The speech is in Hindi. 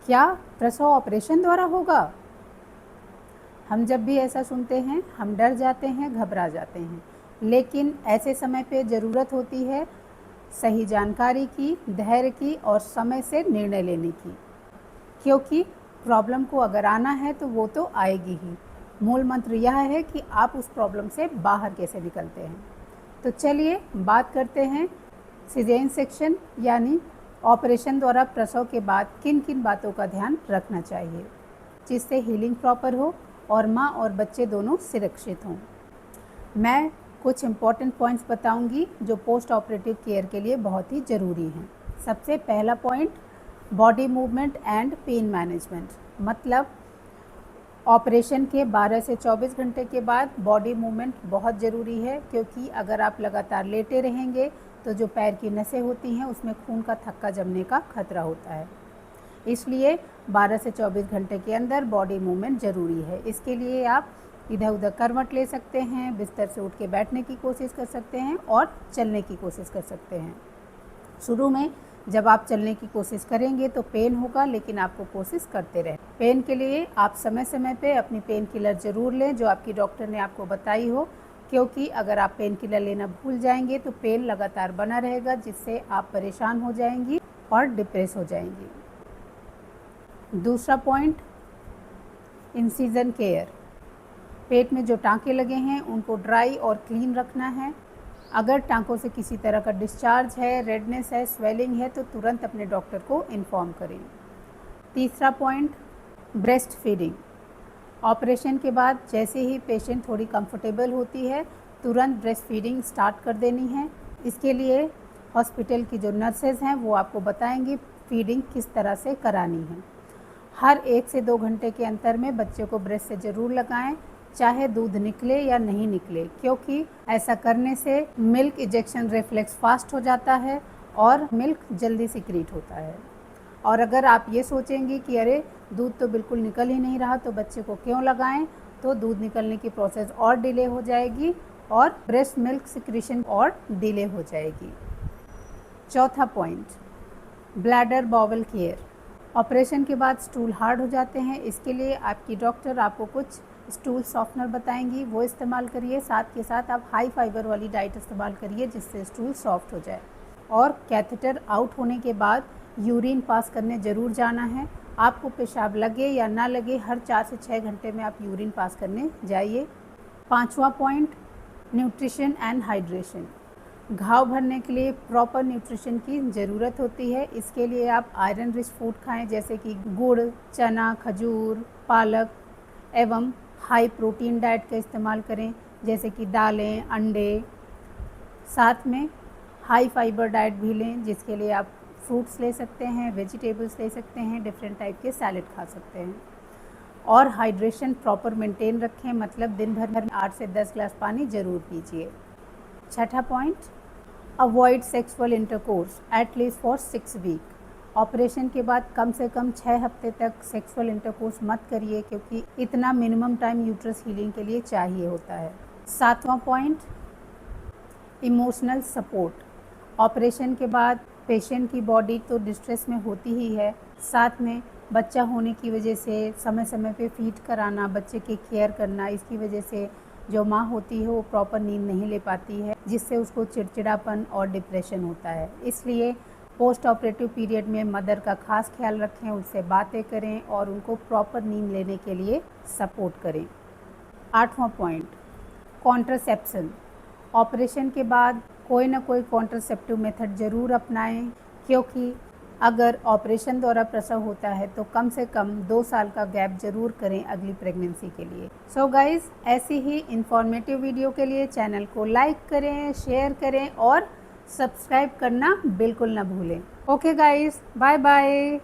क्या प्रसव ऑपरेशन द्वारा होगा? हम जब भी ऐसा सुनते हैं हम डर जाते हैं, घबरा जाते हैं, लेकिन ऐसे समय पे ज़रूरत होती है सही जानकारी की, धैर्य की और समय से निर्णय लेने की, क्योंकि प्रॉब्लम को अगर आना है तो वो तो आएगी ही। मूल मंत्र यह है कि आप उस प्रॉब्लम से बाहर कैसे निकलते हैं। तो चलिए बात करते हैं सिजेरियन सेक्शन यानी ऑपरेशन द्वारा प्रसव के बाद किन किन बातों का ध्यान रखना चाहिए जिससे हीलिंग प्रॉपर हो और माँ और बच्चे दोनों सुरक्षित हों। मैं कुछ इम्पॉर्टेंट पॉइंट्स बताऊंगी जो पोस्ट ऑपरेटिव केयर के लिए बहुत ही ज़रूरी हैं। सबसे पहला point, body movement and pain management. मतलब ऑपरेशन के 12 से 24 घंटे के बाद बॉडी मूवमेंट बहुत ज़रूरी है, क्योंकि अगर आप लगातार लेटे रहेंगे तो जो पैर की नसें होती हैं उसमें खून का थक्का जमने का खतरा होता है। इसलिए 12 से 24 घंटे के अंदर बॉडी मूवमेंट ज़रूरी है। इसके लिए आप इधर उधर करवट ले सकते हैं, बिस्तर से उठ के बैठने की कोशिश कर सकते हैं और चलने की कोशिश कर सकते हैं। शुरू में जब आप चलने की कोशिश करेंगे तो पेन होगा, लेकिन आपको कोशिश करते रहें। पेन के लिए आप समय समय पे अपनी पेन किलर ज़रूर लें जो आपकी डॉक्टर ने आपको बताई हो, क्योंकि अगर आप पेन किलर लेना भूल जाएंगे तो पेन लगातार बना रहेगा, जिससे आप परेशान हो जाएंगी और डिप्रेस हो जाएंगी। दूसरा पॉइंट, इंसिजन केयर। पेट में जो टाँके लगे हैं उनको ड्राई और क्लीन रखना है। अगर टाँकों से किसी तरह का डिस्चार्ज है, रेडनेस है, स्वेलिंग है तो तुरंत अपने डॉक्टर को इन्फॉर्म करें। तीसरा पॉइंट, ब्रेस्ट फीडिंग। ऑपरेशन के बाद जैसे ही पेशेंट थोड़ी कंफर्टेबल होती है तुरंत ब्रेस्ट फीडिंग स्टार्ट कर देनी है। इसके लिए हॉस्पिटल की जो नर्सेज हैं वो आपको बताएंगी फीडिंग किस तरह से करानी है। हर 1 से 2 घंटे के अंतर में बच्चे को ब्रेस्ट से ज़रूर लगाएं, चाहे दूध निकले या नहीं निकले, क्योंकि ऐसा करने से मिल्क इजेक्शन रिफ्लेक्स फास्ट हो जाता है और मिल्क जल्दी सिक्रीट होता है। और अगर आप ये सोचेंगी कि अरे दूध तो बिल्कुल निकल ही नहीं रहा तो बच्चे को क्यों लगाएं, तो दूध निकलने की प्रोसेस और डिले हो जाएगी और ब्रेस्ट मिल्क सिक्रीशन और डिले हो जाएगी। चौथा point, bladder bowel care. Operation के बाद स्टूल हार्ड हो जाते हैं, इसके लिए आपकी डॉक्टर आपको कुछ स्टूल सॉफ्टनर बताएंगी, वो इस्तेमाल करिए। साथ के साथ आप हाई फाइबर वाली डाइट इस्तेमाल करिए जिससे स्टूल सॉफ्ट हो जाए। और कैथेटर आउट होने के बाद यूरिन पास करने ज़रूर जाना है। आपको पेशाब लगे या ना लगे, हर 4 से 6 घंटे में आप यूरिन पास करने जाइए। पांचवा पॉइंट, न्यूट्रिशन एंड हाइड्रेशन। घाव भरने के लिए प्रॉपर न्यूट्रिशन की ज़रूरत होती है। इसके लिए आप आयरन रिच फूड खाएं, जैसे कि गुड़, चना, खजूर, पालक एवं हाई प्रोटीन डाइट का इस्तेमाल करें, जैसे कि दालें, अंडे। साथ में हाई फाइबर डाइट भी लें, जिसके लिए आप फ्रूट्स ले सकते हैं, वेजिटेबल्स ले सकते हैं, डिफरेंट टाइप के सैलेड खा सकते हैं। और हाइड्रेशन प्रॉपर मेंटेन रखें, मतलब दिन भर 8 से 10 ग्लास पानी ज़रूर पीजिए। छठा point, avoid sexual intercourse at least for 6 week. Operation के बाद कम से कम 6 हफ्ते तक सेक्सुअल इंटरकोर्स मत करिए, क्योंकि इतना मिनिमम टाइम यूट्रस हीलिंग के लिए चाहिए होता है। सातवां पॉइंट, इमोशनल सपोर्ट। ऑपरेशन के बाद पेशेंट की बॉडी तो डिस्ट्रेस में होती ही है, साथ में बच्चा होने की वजह से समय समय पे फीड कराना, बच्चे की केयर करना, इसकी वजह से जो माँ होती है वो प्रॉपर नींद नहीं ले पाती है, जिससे उसको चिड़चिड़ापन और डिप्रेशन होता है। इसलिए पोस्ट ऑपरेटिव पीरियड में मदर का खास ख्याल रखें, उनसे बातें करें और उनको प्रॉपर नींद लेने के लिए सपोर्ट करें। आठवां पॉइंट, कॉन्ट्रासेप्शन। ऑपरेशन के बाद कोई ना कोई कॉन्ट्रासेप्टिव मेथड ज़रूर अपनाएं, क्योंकि अगर ऑपरेशन द्वारा प्रसव होता है तो कम से कम 2 साल का गैप ज़रूर करें अगली प्रेगनेंसी के लिए। सो गाइज़, ऐसी ही इंफॉर्मेटिव वीडियो के लिए चैनल को लाइक करें, शेयर करें और सब्सक्राइब करना बिल्कुल ना भूलें। Okay guys, bye bye.